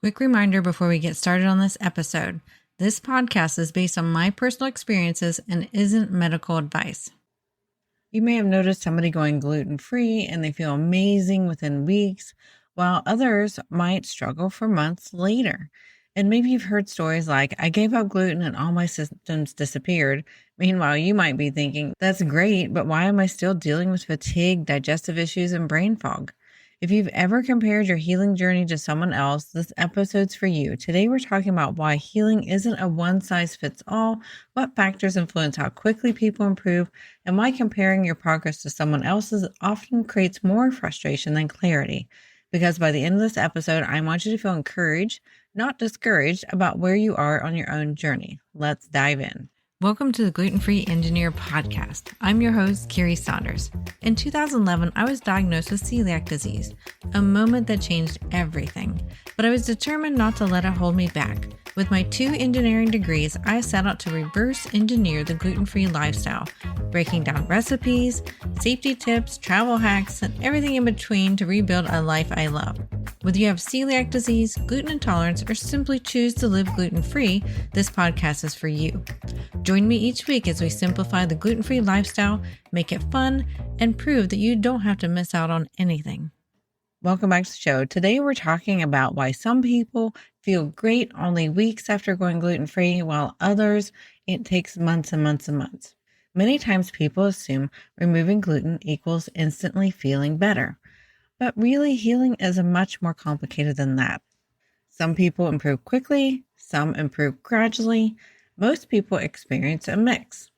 Quick reminder before we get started on this episode. This podcast is based on my personal experiences and isn't medical advice. You may have noticed somebody going gluten-free and they feel amazing within weeks, while others might struggle for months later. And maybe you've heard stories like, I gave up gluten and all my symptoms disappeared. Meanwhile, you might be thinking, that's great, but why am I still dealing with fatigue, digestive issues, and brain fog? If you've ever compared your healing journey to someone else, this episode's for you. Today, we're talking about why healing isn't a one-size-fits-all, what factors influence how quickly people improve, and why comparing your progress to someone else's often creates more frustration than clarity. Because by the end of this episode, I want you to feel encouraged, not discouraged, about where you are on your own journey. Let's dive in. Welcome to the Gluten-Free Engineer podcast. I'm your host, Carrie Saunders. In 2011, I was diagnosed with celiac disease, a moment that changed everything. But I was determined not to let it hold me back. With my 2 engineering degrees, I set out to reverse engineer the gluten-free lifestyle, breaking down recipes, safety tips, travel hacks, and everything in between to rebuild a life I love. Whether you have celiac disease, gluten intolerance, or simply choose to live gluten-free, this podcast is for you. Join me each week as we simplify the gluten-free lifestyle, make it fun, and prove that you don't have to miss out on anything. Welcome back to the show. Today we're talking about why some people feel great only weeks after going gluten-free, while others, it takes months and months and months. Many times people assume removing gluten equals instantly feeling better. But really, healing is much more complicated than that. Some people improve quickly, some improve gradually. Most people experience a mix.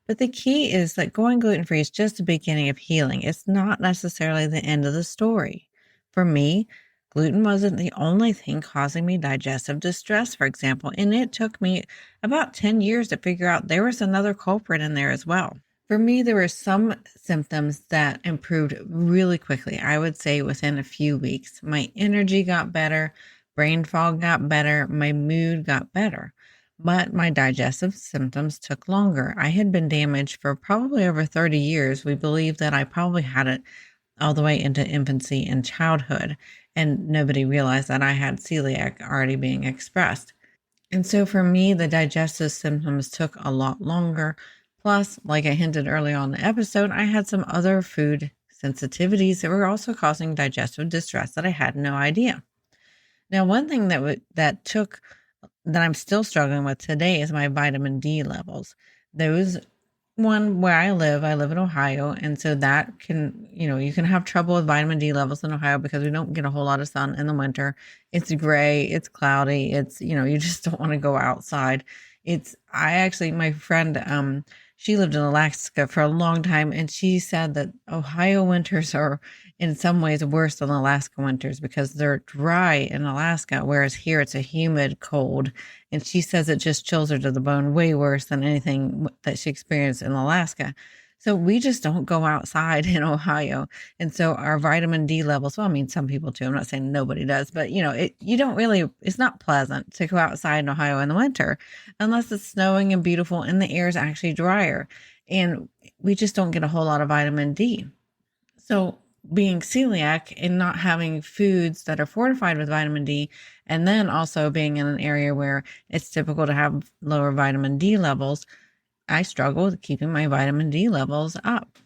But the key is that going gluten-free is just the beginning of healing. It's not necessarily the end of the story. For me, gluten wasn't the only thing causing me digestive distress, for example, and it took me about 10 years to figure out there was another culprit in there as well. For me, there were some symptoms that improved really quickly. I would say within a few weeks. My energy got better, brain fog got better, my mood got better. But my digestive symptoms took longer. I had been damaged for probably over 30 years. We believe that I probably had it all the way into infancy and childhood, and nobody realized that I had celiac already being expressed. And so for me, the digestive symptoms took a lot longer. Plus, like I hinted earlier on the episode, I had some other food sensitivities that were also causing digestive distress that I had no idea. Now, one thing that I'm still struggling with today is my vitamin D levels. Where I live in Ohio. And so that can, you can have trouble with vitamin D levels in Ohio because we don't get a whole lot of sun in the winter. It's gray, it's cloudy, you just don't want to go outside. My friend, she lived in Alaska for a long time, and she said that Ohio winters are in some ways worse than Alaska winters because they're dry in Alaska, whereas here it's a humid cold. And she says it just chills her to the bone way worse than anything that she experienced in Alaska. So we just don't go outside in Ohio. And so our vitamin D levels, well, I mean, some people too, I'm not saying nobody does, but it's not pleasant to go outside in Ohio in the winter unless it's snowing and beautiful and the air is actually drier. And we just don't get a whole lot of vitamin D. So being celiac and not having foods that are fortified with vitamin D, and then also being in an area where it's typical to have lower vitamin D levels, I struggle with keeping my vitamin D levels up.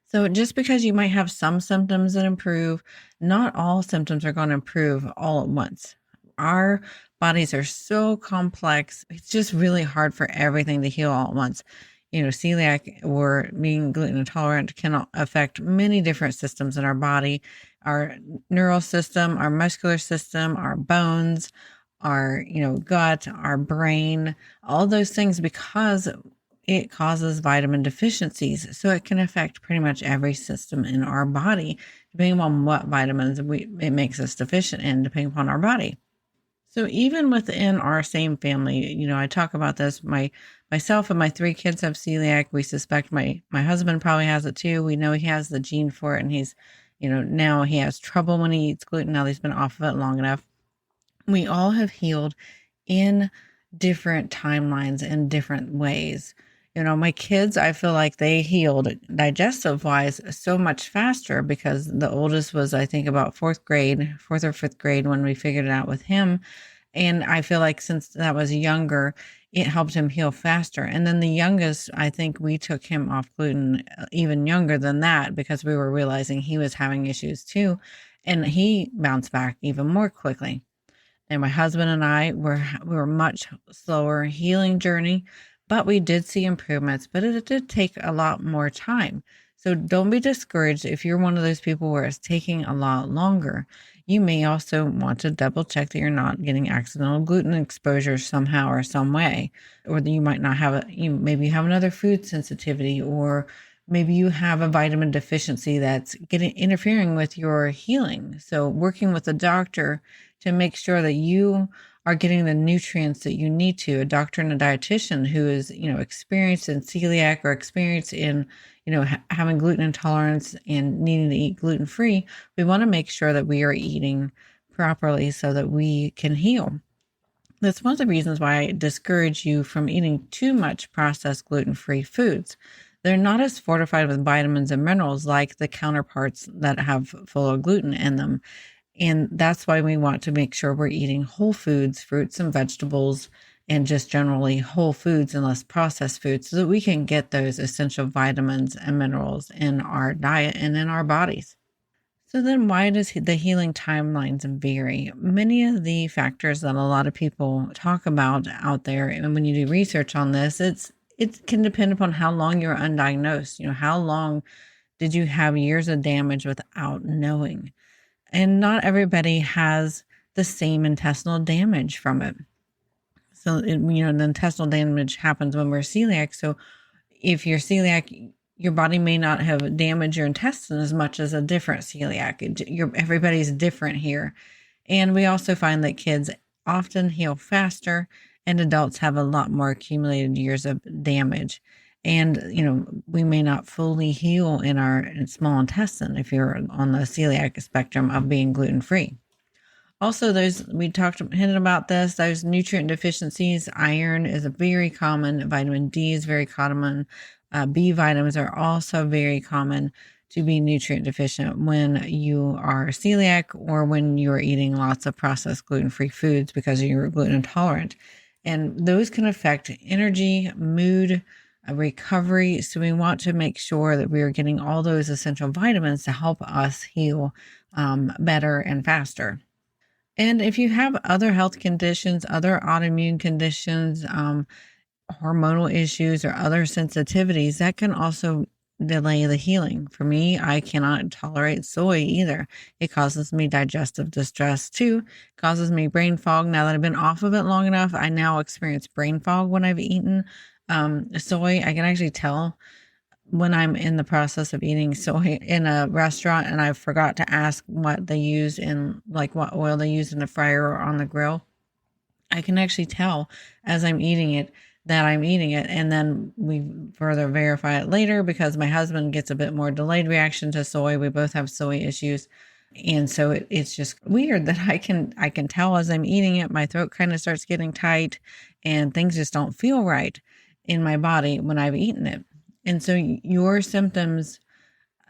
So just because you might have some symptoms that improve, not all symptoms are going to improve all at once. Our bodies are so complex. It's just really hard for everything to heal all at once. Celiac or being gluten intolerant can affect many different systems in our body, our neural system, our muscular system, our bones, our, gut, our brain, all those things, because it causes vitamin deficiencies. So it can affect pretty much every system in our body, depending on what vitamins it makes us deficient in, depending upon our body. So even within our same family, I talk about this, myself and my 3 kids have celiac. We suspect my husband probably has it too. We know he has the gene for it, and he's, now he has trouble when he eats gluten. Now he's been off of it long enough. We all have healed in different timelines and different ways. My kids, I feel like they healed digestive wise so much faster because the oldest was, I think, about fourth or fifth grade when we figured it out with him. And I feel like since that was younger, it helped him heal faster. And then the youngest, I think we took him off gluten even younger than that because we were realizing he was having issues too. And he bounced back even more quickly. And my husband and I we were much slower healing journey, but we did see improvements, but it did take a lot more time. So don't be discouraged if you're one of those people where it's taking a lot longer. You may also want to double check that you're not getting accidental gluten exposure somehow or some way, or that you might not have maybe you have another food sensitivity, or maybe you have a vitamin deficiency that's interfering with your healing. So working with a doctor to make sure that you are getting the nutrients that you need to. A doctor and a dietitian who is, experienced in celiac or experienced in, having gluten intolerance and needing to eat gluten-free, we want to make sure that we are eating properly so that we can heal. That's one of the reasons why I discourage you from eating too much processed gluten-free foods. They're not as fortified with vitamins and minerals like the counterparts that have full of gluten in them. And that's why we want to make sure we're eating whole foods, fruits and vegetables, and just generally whole foods and less processed foods so that we can get those essential vitamins and minerals in our diet and in our bodies. So then why does the healing timelines vary? Many of the factors that a lot of people talk about out there, and when you do research on this, it can depend upon how long you're undiagnosed. How long did you have years of damage without knowing? And not everybody has the same intestinal damage from it. So, the intestinal damage happens when we're celiac. So if you're celiac, your body may not have damaged your intestine as much as a different celiac. Everybody's different here. And we also find that kids often heal faster and adults have a lot more accumulated years of damage. And, we may not fully heal in our small intestine if you're on the celiac spectrum of being gluten-free. Also, hinted about this, those nutrient deficiencies. Iron is a very common, vitamin D is very common. B vitamins are also very common to be nutrient deficient when you are celiac or when you're eating lots of processed gluten-free foods because you're gluten intolerant. And those can affect energy, mood, recovery. So we want to make sure that we are getting all those essential vitamins to help us heal better and faster. And if you have other health conditions, other autoimmune conditions, hormonal issues, or other sensitivities, that can also delay the healing. For me, I cannot tolerate soy either. It causes me digestive distress too, causes me brain fog. Now that I've been off of it long enough, I now experience brain fog when I've eaten soy. I can actually tell when I'm in the process of eating soy in a restaurant and I forgot to ask what they use what oil they use in the fryer or on the grill. I can actually tell as I'm eating it that I'm eating it. And then we further verify it later because my husband gets a bit more delayed reaction to soy. We both have soy issues. And so it's just weird that I can tell as I'm eating it, my throat kind of starts getting tight and things just don't feel right in my body when I've eaten it. And so your symptoms,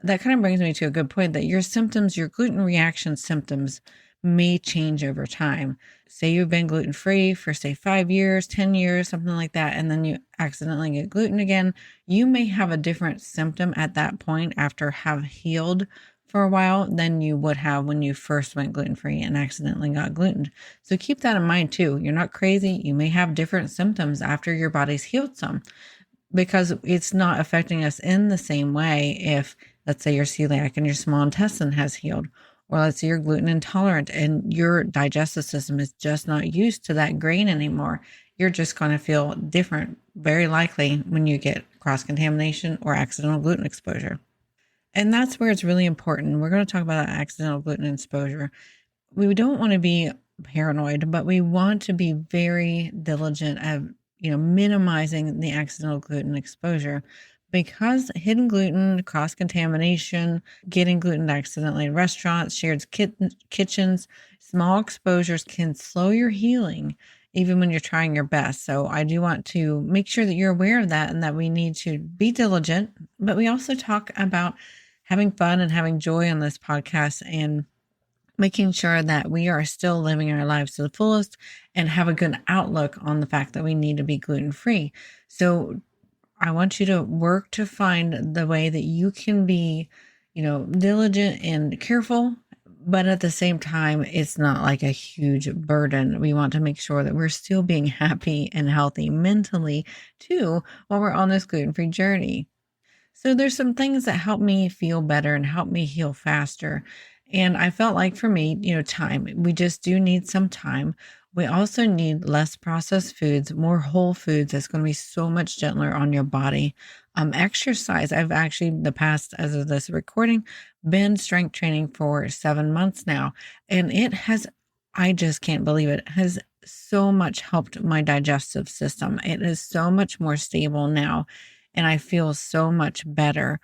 that kind of brings me to a good point that your symptoms, your gluten reaction symptoms may change over time. Say you've been gluten-free for say 5 years, 10 years, something like that, and then you accidentally get gluten again. You may have a different symptom at that point after have healed for a while than you would have when you first went gluten-free and accidentally got gluten. So keep that in mind too. You're not crazy. You may have different symptoms after your body's healed some, because it's not affecting us in the same way if, let's say, you're celiac and your small intestine has healed, or let's say you're gluten intolerant and your digestive system is just not used to that grain anymore. You're just going to feel different, very likely, when you get cross-contamination or accidental gluten exposure. And that's where it's really important. We're going to talk about accidental gluten exposure. We don't want to be paranoid, but we want to be very diligent at minimizing the accidental gluten exposure, because hidden gluten, cross-contamination, getting gluten accidentally in restaurants, shared kitchens, small exposures can slow your healing even when you're trying your best. So I do want to make sure that you're aware of that and that we need to be diligent. But we also talk about having fun and having joy on this podcast and making sure that we are still living our lives to the fullest and have a good outlook on the fact that we need to be gluten free. So I want you to work to find the way that you can be, diligent and careful, but at the same time, it's not like a huge burden. We want to make sure that we're still being happy and healthy mentally too while we're on this gluten-free journey. So there's some things that help me feel better and help me heal faster. And I felt like for me, time, we just do need some time. We also need less processed foods, more whole foods. That's going to be so much gentler on your body. Exercise. I've actually, the past, as of this recording, been strength training for 7 months now. And it has, I just can't believe it, has so much helped my digestive system. It is so much more stable now. And I feel so much better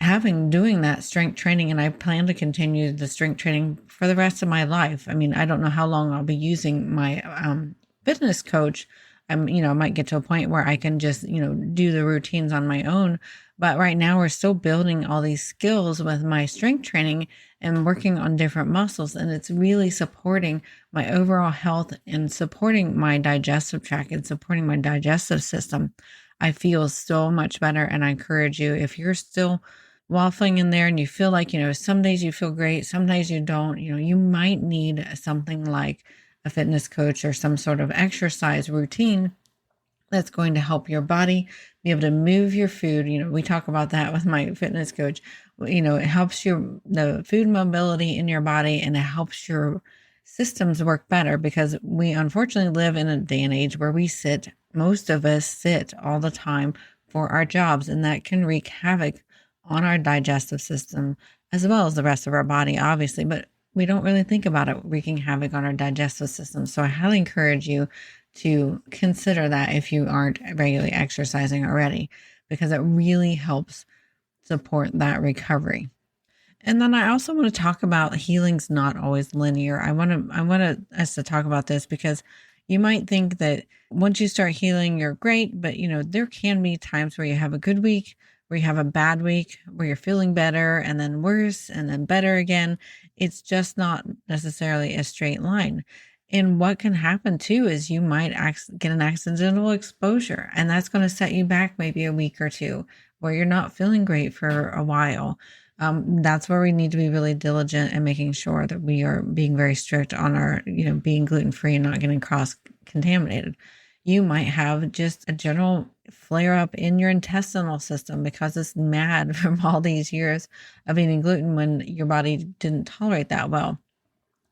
doing that strength training. And I plan to continue the strength training for the rest of my life. I mean, I don't know how long I'll be using my fitness coach. I might get to a point where I can just, do the routines on my own. But right now we're still building all these skills with my strength training and working on different muscles. And it's really supporting my overall health and supporting my digestive tract and supporting my digestive system. I feel so much better. And I encourage you, if you're still waffling in there and you feel like, some days you feel great, some days you don't, you might need something like a fitness coach or some sort of exercise routine that's going to help your body be able to move your food. We talk about that with my fitness coach. It helps the food mobility in your body, and it helps your systems work better, because we unfortunately live in a day and age where most of us sit all the time for our jobs, and that can wreak havoc on our digestive system as well as the rest of our body, obviously, but we don't really think about it wreaking havoc on our digestive system. So I highly encourage you to consider that if you aren't regularly exercising already, because it really helps support that recovery. And then I also want to talk about healing's not always linear. I want us to talk about this, because you might think that once you start healing, you're great, but there can be times where you have a good week, where you have a bad week, where you're feeling better and then worse and then better again. It's just not necessarily a straight line. And what can happen too is you might get an accidental exposure, and that's going to set you back maybe a week or two where you're not feeling great for a while. That's where we need to be really diligent and making sure that we are being very strict on our, being gluten-free and not getting cross-contaminated. You might have just a general flare up in your intestinal system because it's mad from all these years of eating gluten when your body didn't tolerate that well.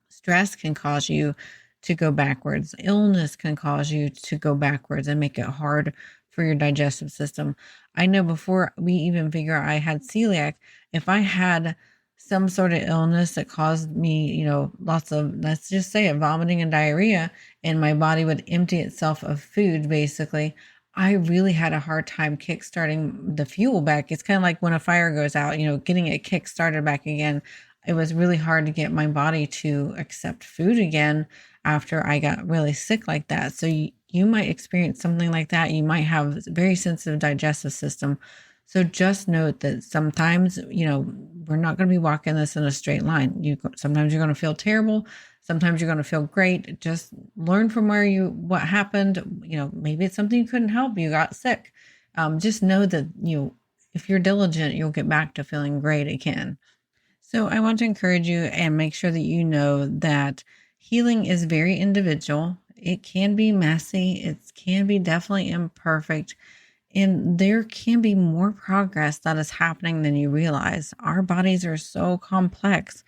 Stress can cause you to go backwards. Illness can cause you to go backwards and make it hard for your digestive system. I know before we even figure out I had celiac, if I had some sort of illness that caused me, lots of, let's just say it, vomiting and diarrhea, and my body would empty itself of food, basically, I really had a hard time kickstarting the fuel back. It's kind of like when a fire goes out, getting it kickstarted back again. It was really hard to get my body to accept food again after I got really sick like that. So you might experience something like that. You might have a very sensitive digestive system. So just note that sometimes, we're not going to be walking this in a straight line. Sometimes you're going to feel terrible. Sometimes you're going to feel great. Just learn from what happened. Maybe it's something you couldn't help. You got sick. Just know that, if you're diligent, you'll get back to feeling great again. So I want to encourage you and make sure that you know that healing is very individual. It can be messy. It can be definitely imperfect. And there can be more progress that is happening than you realize. Our bodies are so complex.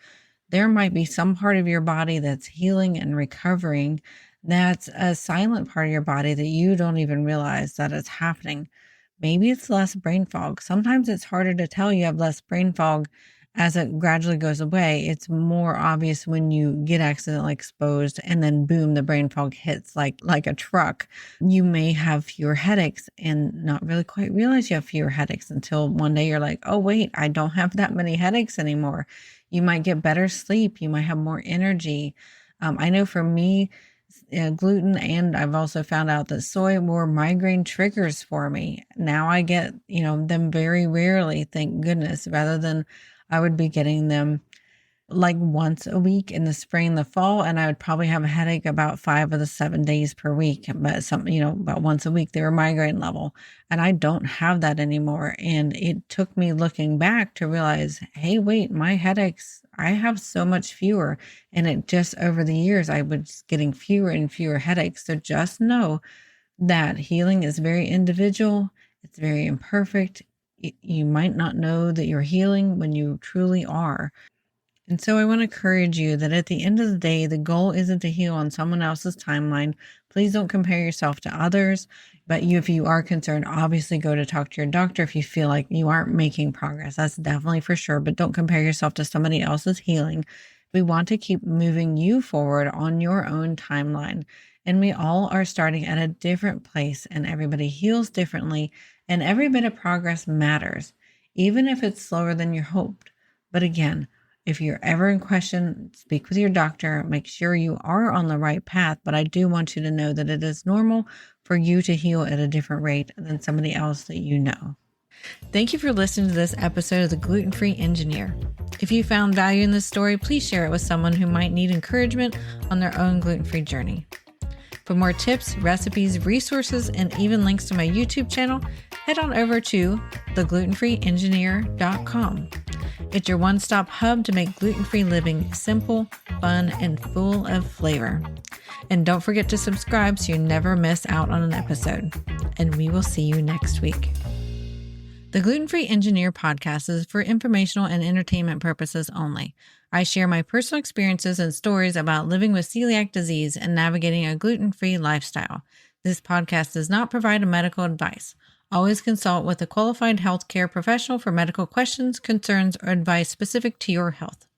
There might be some part of your body that's healing and recovering. That's a silent part of your body that you don't even realize that it's happening. Maybe it's less brain fog. Sometimes it's harder to tell you have less brain fog as it gradually goes away. It's more obvious when you get accidentally exposed and then boom, the brain fog hits like a truck. You may have fewer headaches and not really quite realize you have fewer headaches until one day you're like, oh wait, I don't have that many headaches anymore. You might get better sleep. You might have more energy. I know for me, gluten, and I've also found out that soy were migraine triggers for me. Now I get, them very rarely, thank goodness, rather than I would be getting them like once a week in the spring, the fall, and I would probably have a headache about 5 of the 7 days per week, but about once a week, they were migraine level. And I don't have that anymore. And it took me looking back to realize, hey, wait, my headaches, I have so much fewer. And it just over the years, I was getting fewer and fewer headaches. So just know that healing is very individual. It's very imperfect. You might not know that you're healing when you truly are. And so I want to encourage you that at the end of the day, the goal isn't to heal on someone else's timeline. Please don't compare yourself to others. But if you are concerned, obviously go to talk to your doctor if you feel like you aren't making progress. That's definitely for sure. But don't compare yourself to somebody else's healing. We want to keep moving you forward on your own timeline. And we all are starting at a different place, and everybody heals differently. And every bit of progress matters, even if it's slower than you hoped. But again, if you're ever in question, speak with your doctor, make sure you are on the right path. But I do want you to know that it is normal for you to heal at a different rate than somebody else that you know. Thank you for listening to this episode of The Gluten-Free Engineer. If you found value in this story, please share it with someone who might need encouragement on their own gluten-free journey. For more tips, recipes, resources, and even links to my YouTube channel, head on over to theglutenfreeengineer.com. It's your one-stop hub to make gluten-free living simple, fun, and full of flavor. And don't forget to subscribe so you never miss out on an episode. And we will see you next week. The Gluten-Free Engineer podcast is for informational and entertainment purposes only. I share my personal experiences and stories about living with celiac disease and navigating a gluten-free lifestyle. This podcast does not provide medical advice. Always consult with a qualified healthcare professional for medical questions, concerns, or advice specific to your health.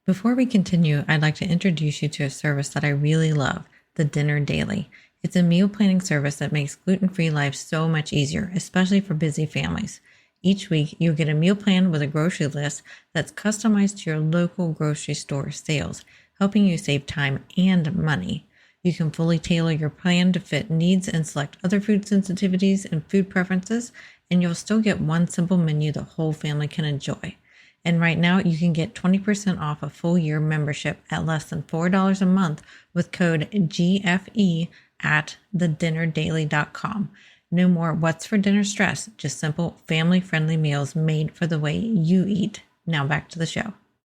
Before we continue, I'd like to introduce you to a service that I really love, the Dinner Daily. It's a meal planning service that makes gluten-free life so much easier, especially for busy families. Each week, you'll get a meal plan with a grocery list that's customized to your local grocery store sales, helping you save time and money. You can fully tailor your plan to fit needs and select other food sensitivities and food preferences, and you'll still get one simple menu the whole family can enjoy. And right now, you can get 20% off a full year membership at less than $4 a month with code GFE at thedinnerdaily.com. No more what's for dinner stress, just simple family-friendly meals made for the way you eat. Now back to the show.